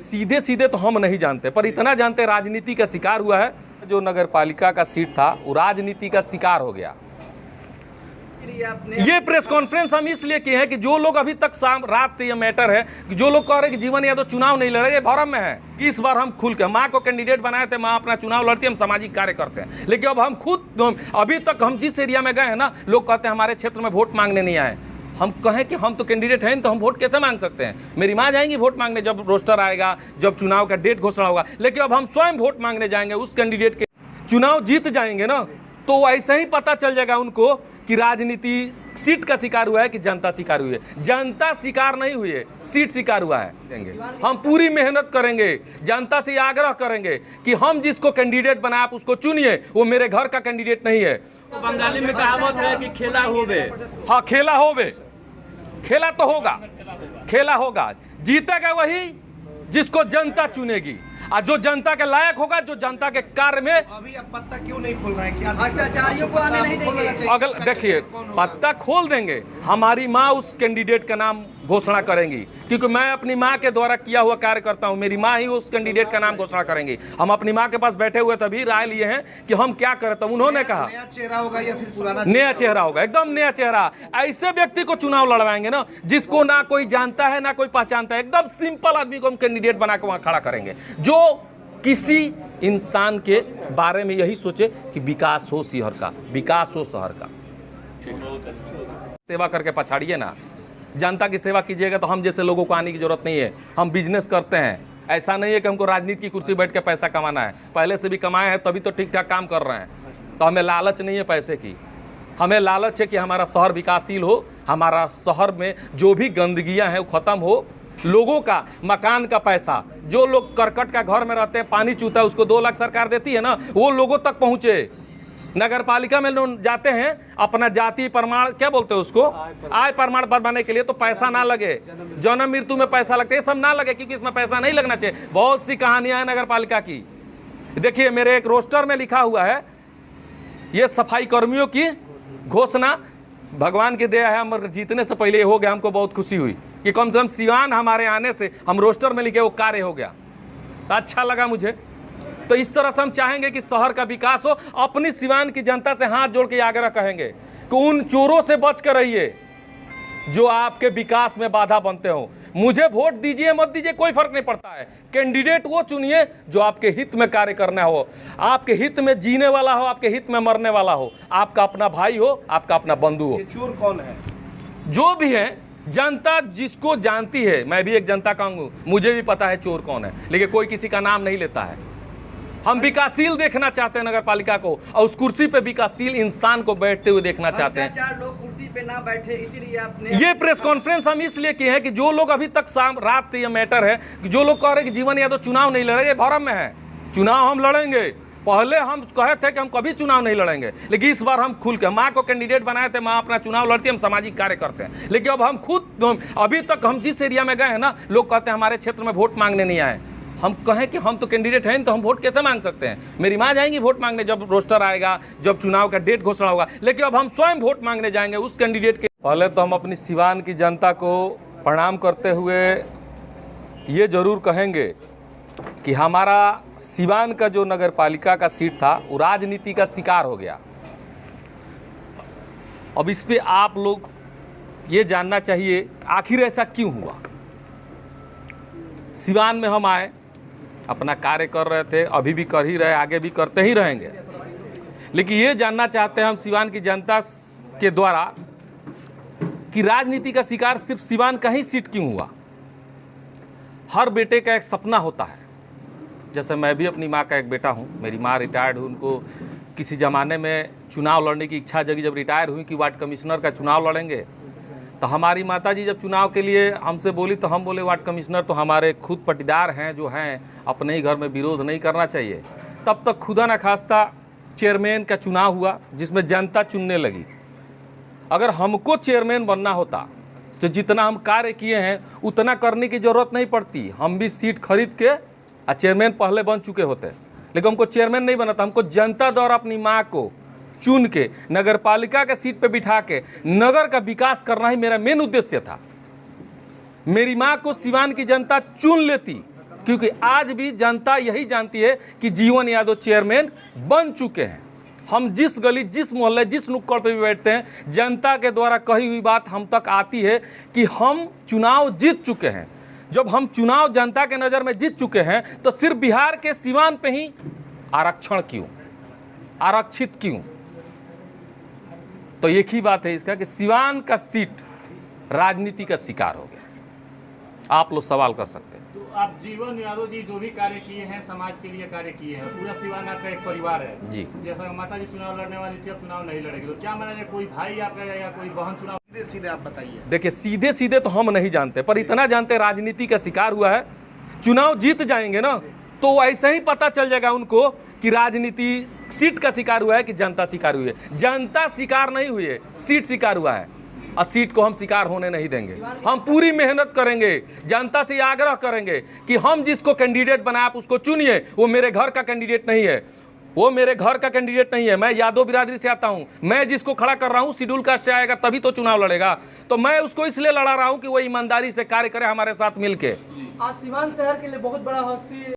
सीधे सीधे तो हम नहीं जानते, पर इतना जानते राजनीति का शिकार हुआ है। जो नगर पालिका का सीट था वो राजनीति का शिकार हो गया। ये प्रेस कॉन्फ्रेंस हम इसलिए किए हैं कि जो लोग अभी तक रात से ये मैटर है कि जो लोग कह रहे हैं कि जीवन यादव चुनाव नहीं लड़ेंगे, भरम में है। इस बार हम खुल के माँ को कैंडिडेट बनाए थे, माँ अपना चुनाव लड़ती है, हम सामाजिक कार्य करते हैं। लेकिन अब हम खुद अभी तक हम जिस एरिया में गए हैं ना, लोग कहते हैं हमारे क्षेत्र में वोट मांगने नहीं आए। हम कहें कि हम तो कैंडिडेट हैं तो हम वोट कैसे मांग सकते हैं? मेरी माँ जाएंगी वोट मांगने जब रोस्टर आएगा, जब चुनाव का डेट घोषणा होगा। लेकिन अब हम स्वयं वोट मांगने जाएंगे उस कैंडिडेट के, चुनाव जीत जाएंगे ना, तो ऐसे ही पता चल जाएगा उनको कि राजनीति सीट का शिकार हुआ है कि जनता शिकार हुई है। जनता शिकार नहीं हुई है, सीट शिकार हुआ है। देंगे हम पूरी मेहनत करेंगे, जनता से आग्रह करेंगे कि हम जिसको कैंडिडेट बनाए आप उसको चुनिए, वो मेरे घर का कैंडिडेट नहीं है। तो बंगाली में कहावत है कि खेला होवे। हाँ, खेला होवे, खेला तो होगा, खेला होगा। जीतेगा वही जिसको जनता चुनेगी, और जो जनता के लायक होगा, जो जनता के कार्य में। अभी अब पत्ता क्यों नहीं खोल रहे हैं? क्या भ्रष्टाचारियों को आने नहीं देंगे। अगर देखिए पत्ता खोल देंगे, हमारी माँ उस कैंडिडेट का नाम घोषणा करेंगी, क्योंकि मैं अपनी माँ के द्वारा किया हुआ कार्य करता हूँ। मेरी माँ ही उस कैंडिडेट का नाम घोषणा करेंगी। हम अपनी माँ के पास बैठे हुए तभी राय लिए हैं कि हम क्या करते हैं। उन्होंने कहा नया चेहरा होगा या फिर पुराना नया चेहरा होगा, एकदम नया चेहरा। ऐसे व्यक्ति को चुनाव लड़वाएंगे ना जिसको ना कोई जानता है ना कोई पहचानता है, एकदम सिंपल आदमी को हम कैंडिडेट बना के वहां खड़ा करेंगे, जो किसी इंसान के बारे में यही सोचे कि विकास हो शहर का, विकास हो शहर का। सेवा करके पछाड़िए ना, जनता की सेवा कीजिएगा तो हम जैसे लोगों को आने की जरूरत नहीं है। हम बिजनेस करते हैं, ऐसा नहीं है कि हमको राजनीति की कुर्सी बैठ के पैसा कमाना है। पहले से भी कमाए हैं तभी तो ठीक ठाक काम कर रहे हैं। तो हमें लालच नहीं है पैसे की, हमें लालच है कि हमारा शहर विकासशील हो, हमारा शहर में जो भी गंदगियां हैं वो खत्म हो, लोगों का मकान का पैसा, जो लोग करकट का घर में रहते हैं, पानी चूता है, उसको 2 लाख सरकार देती है ना, वो लोगों तक पहुंचे। नगर पालिका में लोग जाते हैं अपना जाति प्रमाण, क्या बोलते हैं उसको, आय प्रमाण बनवाने के लिए, तो पैसा ना लगे। जन्म मृत्यु में पैसा लगता है, ये सब ना लगे, क्योंकि इसमें पैसा नहीं लगना चाहिए। बहुत सी कहानियां हैं नगर पालिका की। देखिए मेरे एक रोस्टर में लिखा हुआ है, ये सफाई कर्मियों की घोषणा भगवान की दया है, हम जीतने से पहले हो गया। हमको बहुत खुशी हुई कि कम से कम सिवान हमारे आने से हम रोस्टर में लिखे वो कार्य हो गया, तो अच्छा लगा मुझे। तो इस तरह से हम चाहेंगे कि शहर का विकास हो। अपनी सिवान की जनता से हाथ जोड़ के आग्रह कहेंगे कि उन चोरों से बच कर रहिए जो आपके विकास में बाधा बनते हो। मुझे वोट दीजिए मत दीजिए कोई फर्क नहीं पड़ता है, कैंडिडेट वो चुनिए जो आपके हित में कार्य करना हो, आपके हित में जीने वाला हो, आपके हित में मरने वाला हो, आपका अपना भाई हो, आपका अपना बंधु हो। ये चोर कौन है? जो भी है, जनता जिसको जानती है, मैं भी एक जनता का हूँ, मुझे भी पता है चोर कौन है, लेकिन कोई किसी का नाम नहीं लेता है। हम विकासशील देखना चाहते हैं नगर पालिका को, और उस कुर्सी पे विकासशील इंसान को बैठते हुए देखना चाहते हैं। 4 लोग कुर्सी पे ना बैठे, इसीलिए आपने ये प्रेस कॉन्फ्रेंस हम इसलिए किए हैं कि जो लोग अभी तक रात से ये मैटर है कि जो लोग कह रहे हैं कि जीवन यादव चुनाव नहीं लड़ेंगे, भरम में है। चुनाव हम लड़ेंगे। पहले हम कहे थे कि हम कभी चुनाव नहीं लड़ेंगे, लेकिन इस बार हम खुल के, माँ को कैंडिडेट बनाए थे, माँ अपना चुनाव लड़ती है, हम सामाजिक कार्य करते हैं। लेकिन अब हम खुद अभी तक हम जिस एरिया में गए हैं ना, लोग कहते हैं हमारे क्षेत्र में वोट मांगने नहीं आए। हम कहें कि हम तो कैंडिडेट हैं तो हम वोट कैसे मांग सकते हैं? मेरी माँ जाएंगी वोट मांगने जब रोस्टर आएगा, जब चुनाव का डेट घोषणा होगा। लेकिन अब हम स्वयं वोट मांगने जाएंगे उस कैंडिडेट के। पहले तो हम अपनी सिवान की जनता को प्रणाम करते हुए ये जरूर कहेंगे कि हमारा सिवान का जो नगर पालिका का सीट था वो राजनीति का शिकार हो गया। अब इस पे आप लोग ये जानना चाहिए आखिर ऐसा क्यों हुआ। सिवान में हम आए, अपना कार्य कर रहे थे, अभी भी कर ही रहे, आगे भी करते ही रहेंगे। लेकिन ये जानना चाहते हैं हम सिवान की जनता के द्वारा कि राजनीति का शिकार सिर्फ सिवान का ही सीट क्यों हुआ। हर बेटे का एक सपना होता है, जैसे मैं भी अपनी माँ का एक बेटा हूँ। मेरी माँ रिटायर्ड हुई, उनको किसी ज़माने में चुनाव लड़ने की इच्छा जगी, जब रिटायर हुई कि वार्ड कमिश्नर का चुनाव लड़ेंगे। तो हमारी माताजी जब चुनाव के लिए हमसे बोली तो हम बोले वार्ड कमिश्नर तो हमारे खुद पटीदार हैं, जो हैं अपने ही घर में, विरोध नहीं करना चाहिए। तब तक खुदा न खास्ता चेयरमैन का चुनाव हुआ जिसमें जनता चुनने लगी। अगर हमको चेयरमैन बनना होता तो जितना हम कार्य किए हैं उतना करने की ज़रूरत नहीं पड़ती, हम भी सीट खरीद के चेयरमैन पहले बन चुके होते। लेकिन हमको चेयरमैन नहीं बना था, हमको जनता द्वारा अपनी माँ को चुन के नगर पालिका के सीट पे बिठा के नगर का विकास करना ही मेरा मेन उद्देश्य था। मेरी माँ को सिवान की जनता चुन लेती क्योंकि आज भी जनता यही जानती है कि जीवन यादव चेयरमैन बन चुके हैं। हम जिस गली, जिस मोहल्ले, जिस नुक्कड़ पे भी बैठते हैं, जनता के द्वारा कही हुई बात हम तक आती है कि हम चुनाव जीत चुके हैं। जब हम चुनाव जनता के नज़र में जीत चुके हैं तो सिर्फ बिहार के सीमांत पे ही आरक्षण क्यों, आरक्षित क्यों? तो एक ही बात है इसका कि सिवान का सीट राजनीति का शिकार हो गया। आप लोग सवाल कर सकते हैं। तो आप जीवन यादव जी जो भी कार्य किए हैं, समाज के लिए कार्य किए हैं, पूरा सिवान आपका एक परिवार है जी। जैसा माता जी चुनाव लड़ने वाली थी, अब चुनाव नहीं लड़ेगी, तो क्या माना जाए कोई भाई आपका या कोई बहन चुनाव? सीधे सीधे आप बताइए। देखिए, सीधे सीधे तो हम नहीं जानते, पर इतना जानते राजनीति का शिकार हुआ है। चुनाव जीत जाएंगे ना तो ऐसे ही पता चल जाएगा उनको कि राजनीति सीट का शिकार हुआ है कि जनता शिकार हुई है। जनता शिकार नहीं हुई है, सीट शिकार हुआ है, और सीट को हम शिकार होने नहीं देंगे। हम पूरी मेहनत करेंगे, जनता से आग्रह करेंगे कि हम जिसको कैंडिडेट बनाए आप उसको चुनिए। वो मेरे घर का कैंडिडेट नहीं है, वो मेरे घर का कैंडिडेट नहीं है। मैं यादव बिरादरी से आता हूँ, मैं जिसको खड़ा कर रहा हूँ शेड्यूल कास्ट से आएगा तभी तो चुनाव लड़ेगा। तो मैं उसको इसलिए लड़ा रहा हूँ कि वो ईमानदारी से कार्य करे हमारे साथ मिलके। आज सीवान शहर के लिए बहुत बड़ा हस्ती